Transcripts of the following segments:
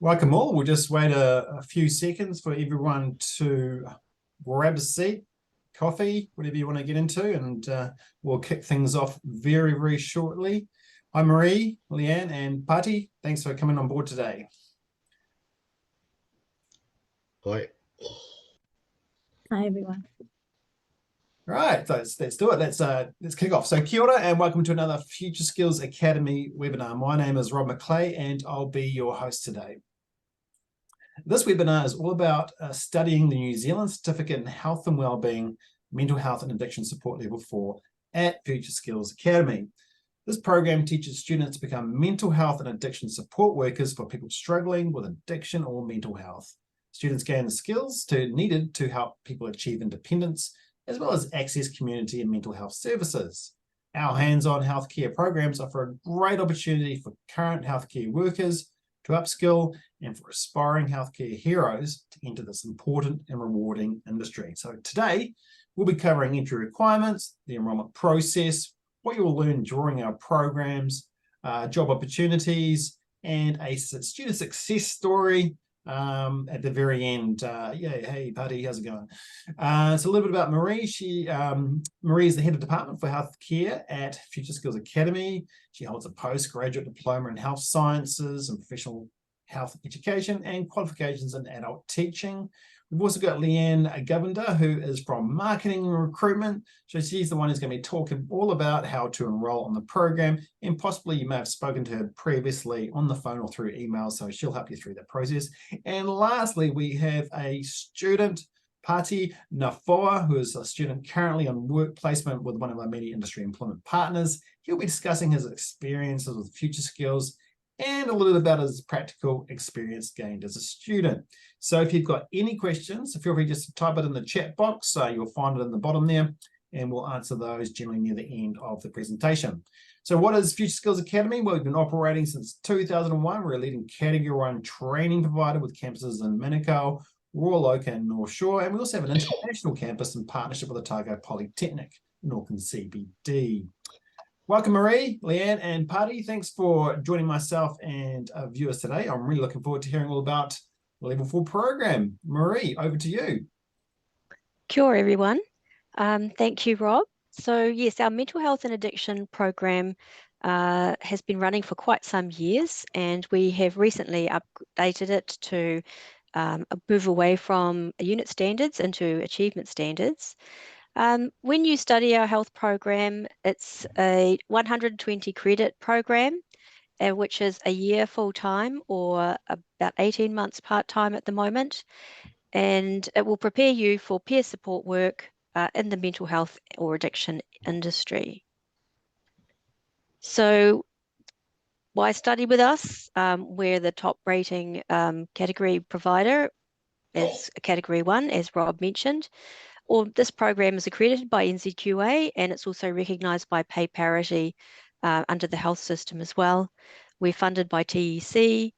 Welcome all. We'll just wait a few seconds for everyone to grab a seat, coffee, whatever you want to get into, and we'll kick things off very, very shortly. Hi, Marie, Leanne, and Patti. Thanks for coming on board today. Hi. Hi, everyone. All right, so let's do it. Let's kick off. So kia ora and welcome to another Future Skills Academy webinar. My name is Rob McClay and I'll be your host today. This webinar is all about studying the New Zealand Certificate in Health and Wellbeing, Mental Health and Addiction Support Level 4 at Future Skills Academy. This program teaches students to become mental health and addiction support workers for people struggling with addiction or mental health. Students gain the skills needed to help people achieve independence, as well as access community and mental health services. Our hands-on healthcare programs offer a great opportunity for current healthcare workers to upskill and for aspiring healthcare heroes to enter this important and rewarding industry. So today, we'll be covering entry requirements, the enrollment process, what you will learn during our programs, job opportunities, and a student success story at the very end. Hey, Patti, how's it going? It's a little bit about Marie. Marie is the head of department for healthcare at Future Skills Academy. She holds a postgraduate diploma in health sciences and professional health education and qualifications in adult teaching. We've also got Leanne Govender, who is from marketing and recruitment. So she's the one who's going to be talking all about how to enroll on the program, and possibly you may have spoken to her previously on the phone or through email, so she'll help you through that process. And lastly, we have a student, Patti Nafoa, who is a student currently on work placement with one of our media industry employment partners. He'll be discussing his experiences with Future Skills and a little bit about his practical experience gained as a student. So if you've got any questions, feel free just to type it in the chat box. You'll find it in the bottom there, and we'll answer those generally near the end of the presentation. So what is Future Skills Academy? Well, we've been operating since 2001. We're a leading Category 1 training provider with campuses in Manukau, Royal Oak, and North Shore. And we also have an international campus in partnership with Otago Polytechnic in Auckland CBD. Welcome, Marie, Leanne, and Patti. Thanks for joining myself and viewers today. I'm really looking forward to hearing all about the Level 4 program. Marie, over to you. Kia ora, everyone. Thank you, Rob. So yes, our mental health and addiction program has been running for quite some years, and we have recently updated it to move away from unit standards into achievement standards. When you study our health program, it's a 120 credit program, which is a year full-time or about 18 months part-time at the moment. And it will prepare you for peer support work in the mental health or addiction industry. So why study with us? We're the top rating category provider as a Category 1, as Rob mentioned. This program is accredited by NZQA, and it's also recognised by pay parity under the health system as well. We're funded by TEC.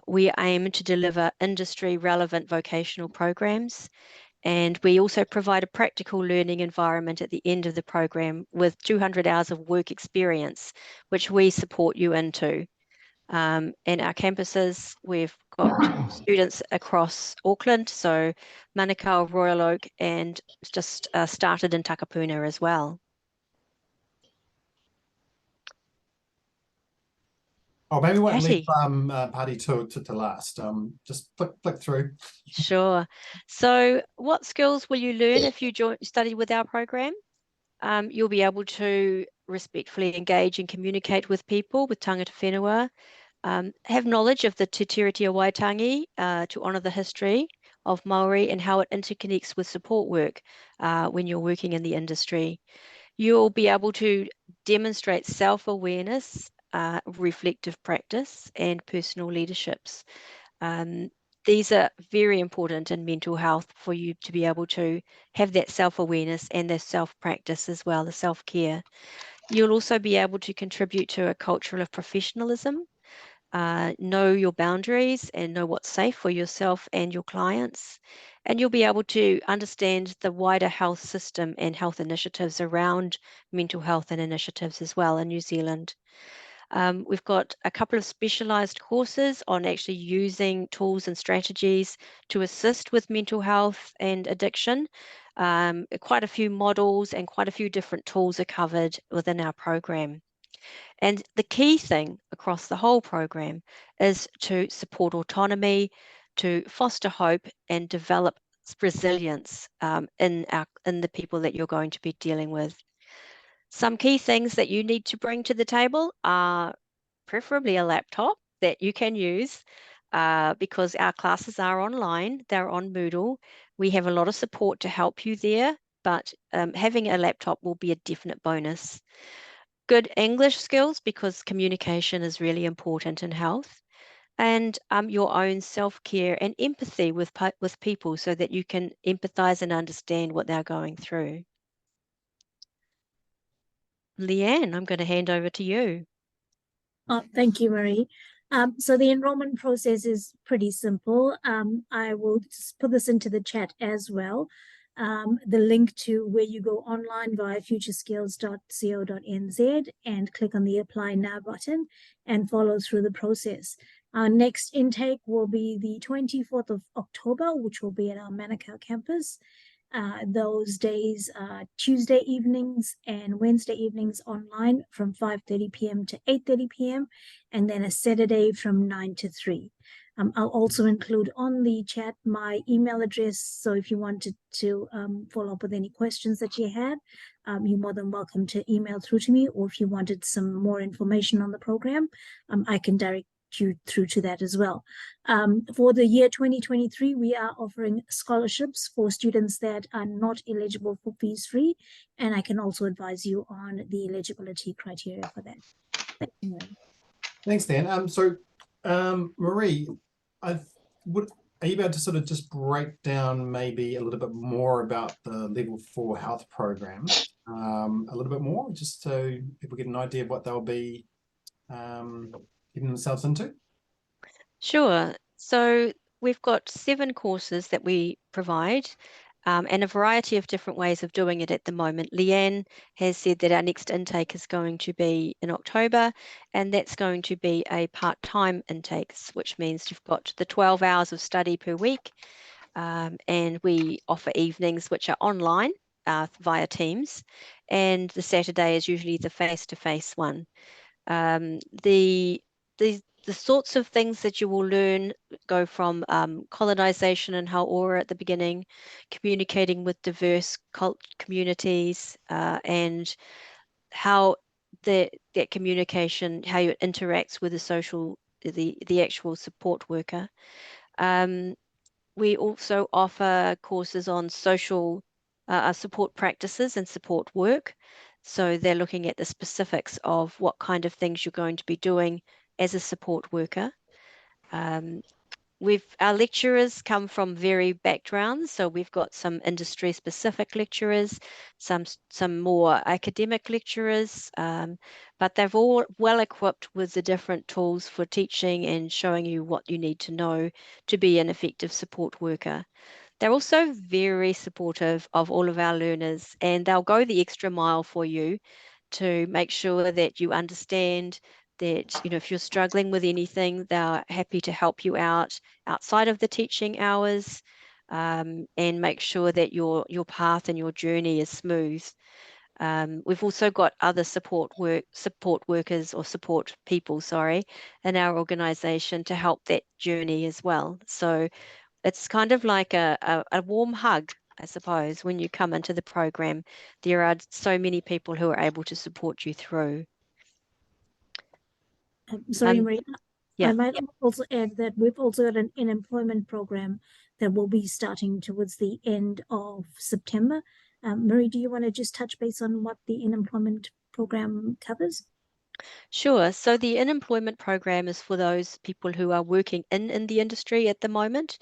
We aim to deliver industry-relevant vocational programs, and we also provide a practical learning environment at the end of the program with 200 hours of work experience, which we support you into. In our campuses, we've got students across Auckland, so Manukau, Royal Oak, and just started in Takapuna as well. Oh, maybe we won't leave Patti to last. Just flick through. Sure. So what skills will you learn if you study with our program? You'll be able to respectfully engage and communicate with people with tangata whenua, have knowledge of the Te Tiriti o Waitangi to honour the history of Māori and how it interconnects with support work when you're working in the industry. You'll be able to demonstrate self-awareness, reflective practice, and personal leaderships. These are very important in mental health for you to be able to have that self-awareness and the self-practice as well, the self-care. You'll also be able to contribute to a culture of professionalism, know your boundaries and know what's safe for yourself and your clients. And you'll be able to understand the wider health system and health initiatives around mental health and initiatives as well in New Zealand. We've got a couple of specialized courses on actually using tools and strategies to assist with mental health and addiction. Quite a few models and quite a few different tools are covered within our program. And the key thing across the whole program is to support autonomy, to foster hope and develop resilience in the people that you're going to be dealing with. Some key things that you need to bring to the table are preferably a laptop that you can use because our classes are online, they're on Moodle. We have a lot of support to help you there, but having a laptop will be a definite bonus. Good English skills because communication is really important in health, and your own self-care and empathy with people so that you can empathize and understand what they're going through. Leanne, I'm going to hand over to you. Thank you, Marie. So the enrollment process is pretty simple. I will just put this into the chat as well. The link to where you go online via futureskills.co.nz and click on the Apply Now button and follow through the process. Our next intake will be the 24th of October, which will be at our Manukau campus. Those days are Tuesday evenings and Wednesday evenings online from 5:30 p.m. to 8:30 p.m. and then a Saturday from 9 to 3. I'll also include on the chat my email address, so if you wanted to follow up with any questions that you had, you're more than welcome to email through to me, or if you wanted some more information on the program, I can direct you through to that as well. For the year 2023, we are offering scholarships for students that are not eligible for fees free, and I can also advise you on the eligibility criteria for that. Thank you. Thanks, Dan. Marie, are you able to sort of just break down maybe a little bit more about the Level 4 health program a little bit more, just so people get an idea of what they'll be getting themselves into? Sure. So we've got 7 courses that we provide and a variety of different ways of doing it at the moment. Leanne has said that our next intake is going to be in October, and that's going to be a part-time intake, which means you've got the 12 hours of study per week, and we offer evenings which are online via Teams, and the Saturday is usually the face-to-face one. The sorts of things that you will learn go from colonization and Hauora at the beginning, communicating with diverse communities, and how that communication, how it interacts with the actual support worker. We also offer courses on social support practices and support work. So they're looking at the specifics of what kind of things you're going to be doing as a support worker. Our lecturers come from varied backgrounds, so we've got some industry-specific lecturers, some more academic lecturers, but they're all well equipped with the different tools for teaching and showing you what you need to know to be an effective support worker. They're also very supportive of all of our learners, and they'll go the extra mile for you to make sure that you understand that, if you're struggling with anything, they're happy to help you out outside of the teaching hours, and make sure that your path and your journey is smooth. We've also got other support workers or support people, sorry, in our organization to help that journey as well. So it's kind of like a warm hug, I suppose, when you come into the program. There are so many people who are able to support you through. Sorry, Marie. Yeah. I might also add that we've also got an employment program that will be starting towards the end of September. Marie, do you want to just touch base on what the employment program covers? Sure. So the unemployment program is for those people who are working in the industry at the moment.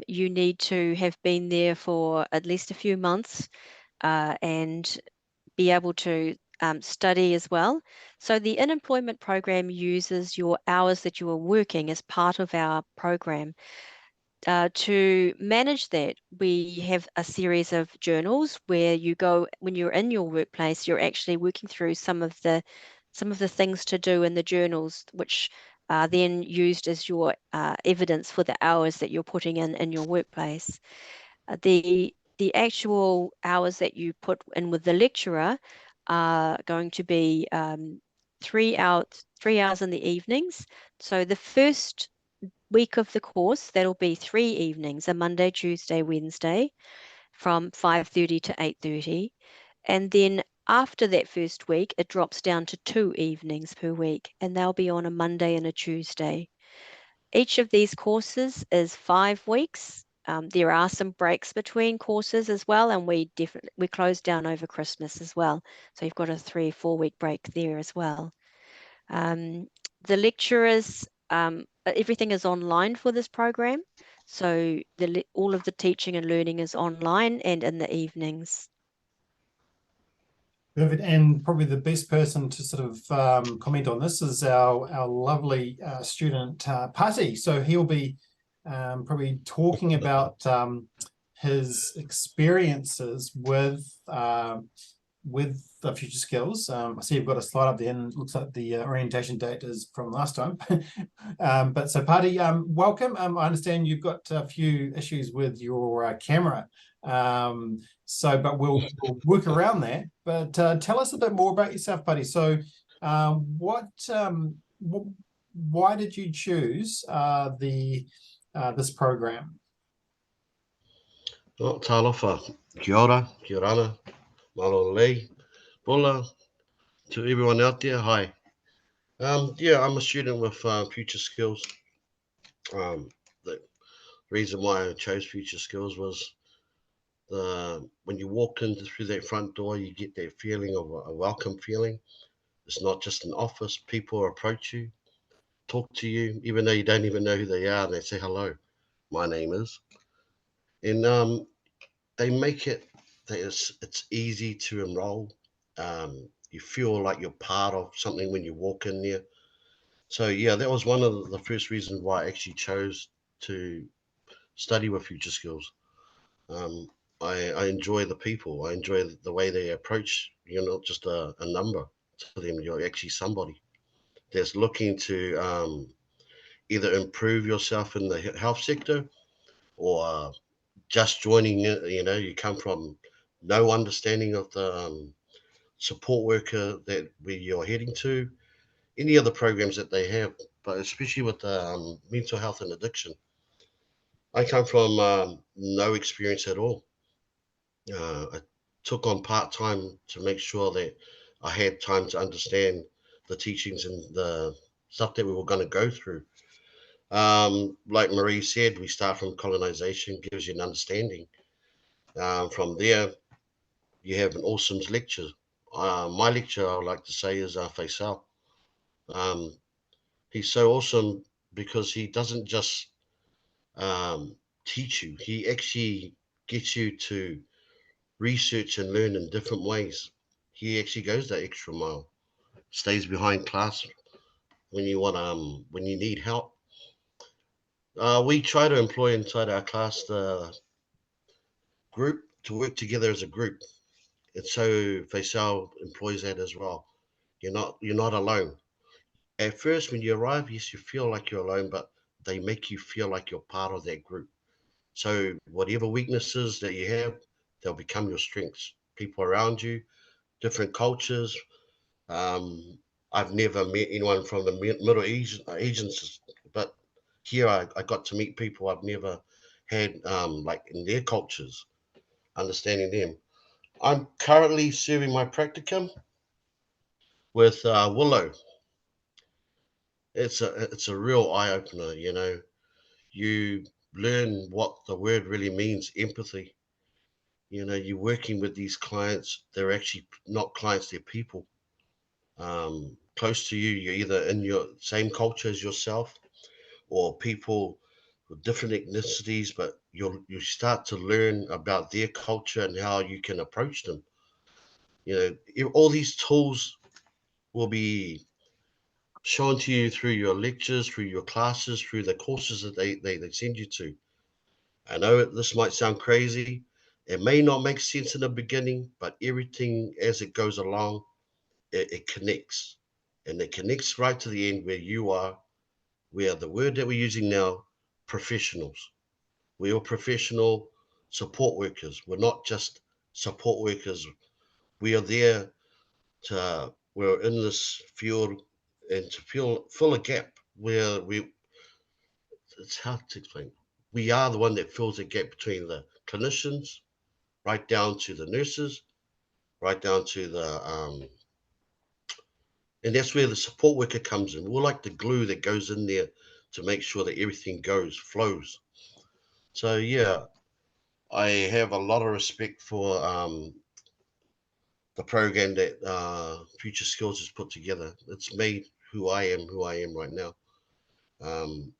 You need to have been there for at least a few months and be able to study as well. So the unemployment program uses your hours that you are working as part of our program. To manage that, we have a series of journals where you go, when you're in your workplace, you're actually working through some of the some of the things to do in the journals, which are then used as your evidence for the hours that you're putting in your workplace. The actual hours that you put in with the lecturer are going to be 3 hours in the evenings. So the first week of the course, that'll be 3 evenings, a Monday, Tuesday, Wednesday, from 5:30 to 8:30. And then after that first week, it drops down to 2 evenings per week, and they'll be on a Monday and a Tuesday. Each of these courses is 5 weeks. There are some breaks between courses as well, and we close down over Christmas as well. So you've got a 3 or 4 week break there as well. The lecturers, everything is online for this program. So all of the teaching and learning is online and in the evenings. Perfect. And probably the best person to sort of comment on this is our lovely student Patti. So he'll be probably talking about his experiences with the Future Skills. I see you've got a slide up there, and it looks like the orientation date is from last time. But so Patti, welcome. I understand you've got a few issues with your camera. But we'll work around that. But tell us a bit more about yourself, Patti. So why did you choose this program? O, talofa, kia ora, kia rana, malo lei, bula, to everyone out there, hi. Yeah, I'm a student with Future Skills. The reason why I chose Future Skills was when you walk in through that front door, you get that feeling of a welcome feeling. It's not just an office. People approach you, talk to you, even though you don't even know who they are, and they say hello. My name is, and they make it that it's easy to enroll. You feel like you're part of something when you walk in there. So yeah, that was one of the first reasons why I actually chose to study with Future Skills. I enjoy the people. I enjoy the way they approach. You're not just a number to them. You're actually somebody that's looking to either improve yourself in the health sector or just joining it. You know, you come from no understanding of the support worker that you're heading to, any other programs that they have, but especially with mental health and addiction. I come from no experience at all. I took on part-time to make sure that I had time to understand the teachings and the stuff that we were going to go through. Like Marie said, we start from colonization, gives you an understanding. From there, you have an awesome lecture. My lecturer, I would like to say, is Faisal. Um, he's so awesome because he doesn't just teach you, he actually gets you to research and learn in different ways. He actually goes that extra mile, stays behind class when when you need help. We try to employ inside our class the group to work together as a group. And so Faisal employs that as well. You're not alone. At first, when you arrive, yes, you feel like you're alone, but they make you feel like you're part of that group. So whatever weaknesses that you have, they'll become your strengths. People around you, different cultures. I've never met anyone from the Middle East, but here I got to meet people I've never had, like in their cultures, understanding them. I'm currently serving my practicum with Willow. It's a real eye opener, you know. You learn what the word really means, empathy. You know, you're working with these clients. They're actually not clients; they're people. Close to you. You're either in your same culture as yourself, or people with different ethnicities. But you start to learn about their culture and how you can approach them. You know, all these tools will be shown to you through your lectures, through your classes, through the courses that they send you to. I know this might sound crazy. It may not make sense in the beginning, but everything as it goes along, it connects. and it connects right to the end where you are. We are the word that we're using now, professionals. We are professional support workers. We're not just support workers. We are there we're in this field and to fill a gap where it's hard to explain. We are the one that fills the gap between the clinicians, right down to the nurses, right down to and that's where the support worker comes in. We're like the glue that goes in there to make sure that everything flows. So yeah, I have a lot of respect for the program that Future Skills has put together. It's made who I am right now.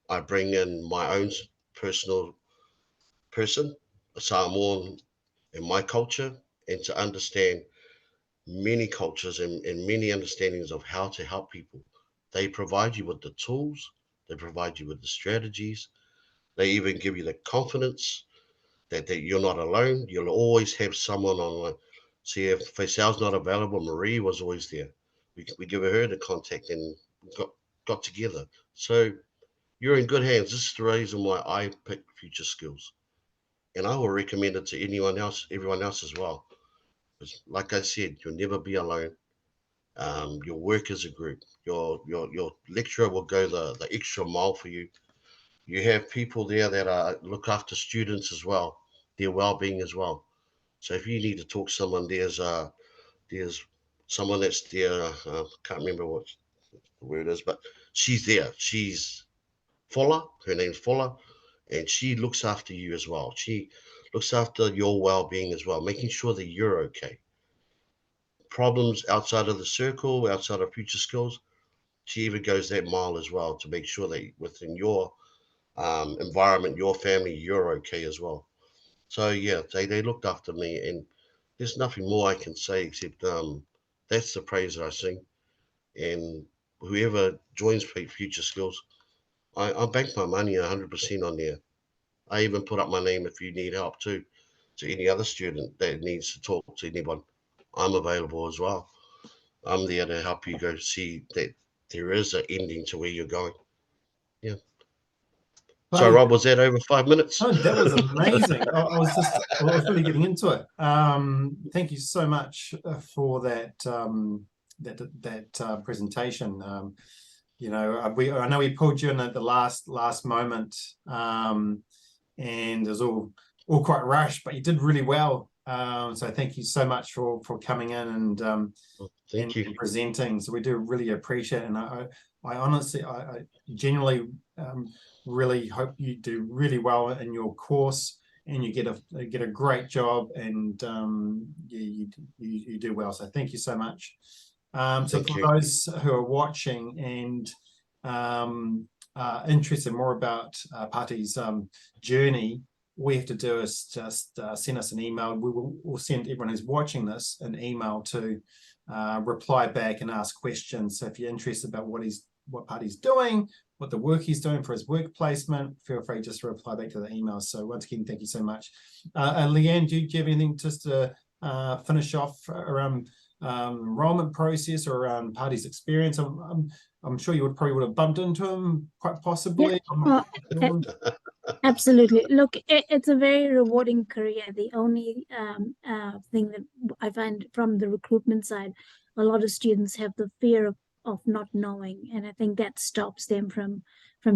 I bring in my own personal person, a Samoan, in my culture, and to understand many cultures and many understandings of how to help people. They provide you with the tools, they provide you with the strategies, they even give you the confidence that you're not alone. You'll always have someone online. See, if Faisal's not available, Marie was always there. We give her the contact and got together. So you're in good hands. This is the reason why I picked Future Skills. And I will recommend it to everyone else as well. Because like I said, you'll never be alone. Your work as a group. Your lecturer will go the extra mile for you. You have people there that look after students as well, their well-being as well. So if you need to talk to someone, there's someone that's there. Can't remember what the word is, but she's there. She's Fuller. Her name's Fuller, and she looks after you as well. She looks after your well-being as well, making sure that you're okay. Problems outside of the circle, outside of Future Skills, she even goes that mile as well to make sure that within your environment, your family, you're okay as well. So yeah, they looked after me, and there's nothing more I can say except that's the praise that I sing. And whoever joins Future Skills, I bank my money 100% on there. I even put up my name if you need help too, to any other student that needs to talk to anyone. I'm available as well. I'm there to help you go see that there is an ending to where you're going. Yeah. So, Bloody, Rob, was that over 5 minutes? oh, that was amazing. I was really getting into it. Thank you so much for that presentation. I know we pulled you in at the last moment, and it was all quite rushed, but you did really well. So thank you so much for coming in and Thank you. and presenting. So we do really appreciate it. And I honestly, I genuinely really hope you do really well in your course and you get a great job, and you do well. So thank you so much. So for those who are watching and interested more about Pati's journey, all we have to do is just send us an email. We'll send everyone who's watching this an email to reply back and ask questions. So if you're interested about what Pati's doing, what the work he's doing for his work placement, feel free just to reply back to the email. So once again, thank you so much. Leanne, do you have anything just to finish off around enrollment process or around Pati's experience? I'm sure you probably would have bumped into him quite possibly. Yeah. Absolutely. Look, it's a very rewarding career. The only thing that I find from the recruitment side, a lot of students have the fear of not knowing, and I think that stops them from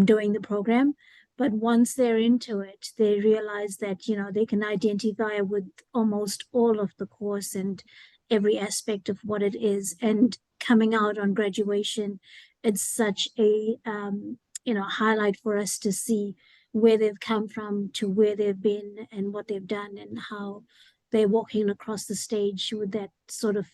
doing the program. But once they're into it, they realize that they can identify with almost all of the course and every aspect of what it is. And coming out on graduation, it's such a highlight for us to see where they've come from to where they've been and what they've done, and how they're walking across the stage with that sort of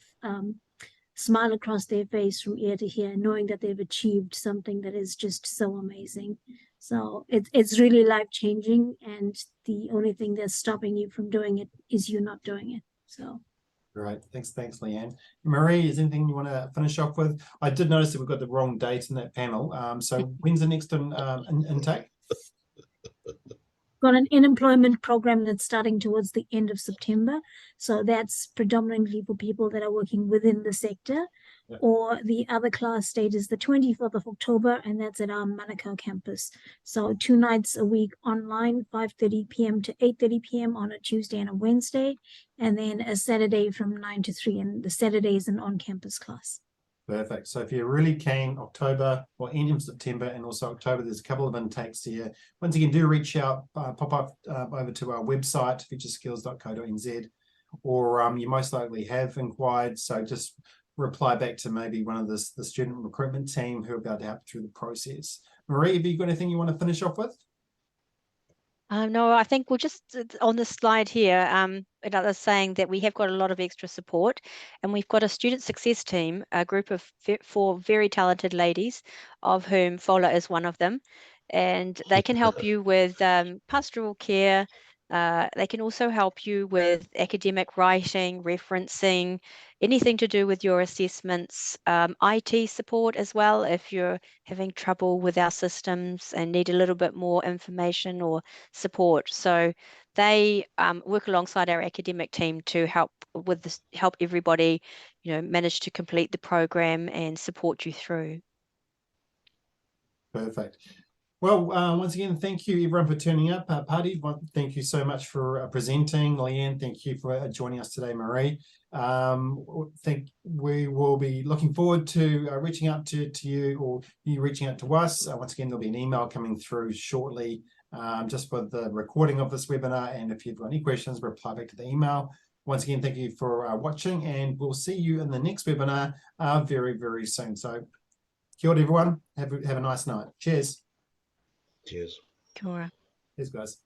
smile across their face from ear to ear, knowing that they've achieved something that is just so amazing. So it's really life-changing, and the only thing that's stopping you from doing it is you not doing it. So Great. Thanks, Leanne. Marie, is anything you want to finish off with? I did notice that we've got the wrong date in that panel. So when's the next intake? Got an in-employment program that's starting towards the end of September. So that's predominantly for people that are working within the sector. Yep. or the other class date is the 24th of October, and that's at our Manukau campus. So 2 nights a week online, 5:30 p.m. to 8:30 p.m. on a Tuesday and a Wednesday, and then a Saturday from 9 to 3, and the Saturday is an on-campus class. Perfect. So if you're really keen, October or end of September and also October, there's a couple of intakes here. Once again, do reach out, pop up over to our website, futureskills.co.nz, or you most likely have inquired. So just reply back to maybe one of the student recruitment team who are about to help through the process. Marie, have you got anything you want to finish off with? No, I think we'll just on the slide here, another saying that we have got a lot of extra support, and we've got a student success team, a group of 4 very talented ladies, of whom Fola is one of them, and they can help you with pastoral care. They can also help you with academic writing, referencing, anything to do with your assessments, IT support as well if you're having trouble with our systems and need a little bit more information or support. So they work alongside our academic team to help with this, help everybody, manage to complete the program and support you through. Perfect. Well, once again, thank you everyone for turning up. Paddy, thank you so much for presenting. Leanne, thank you for joining us today. Marie, think we will be looking forward to reaching out to you, or you reaching out to us. Once again, there'll be an email coming through shortly, just with the recording of this webinar. And if you've got any questions, reply back to the email. Once again, thank you for watching, and we'll see you in the next webinar very, very soon. So, kia ora, everyone. Have a nice night. Cheers. Cheers. Kia ora. Cheers, guys.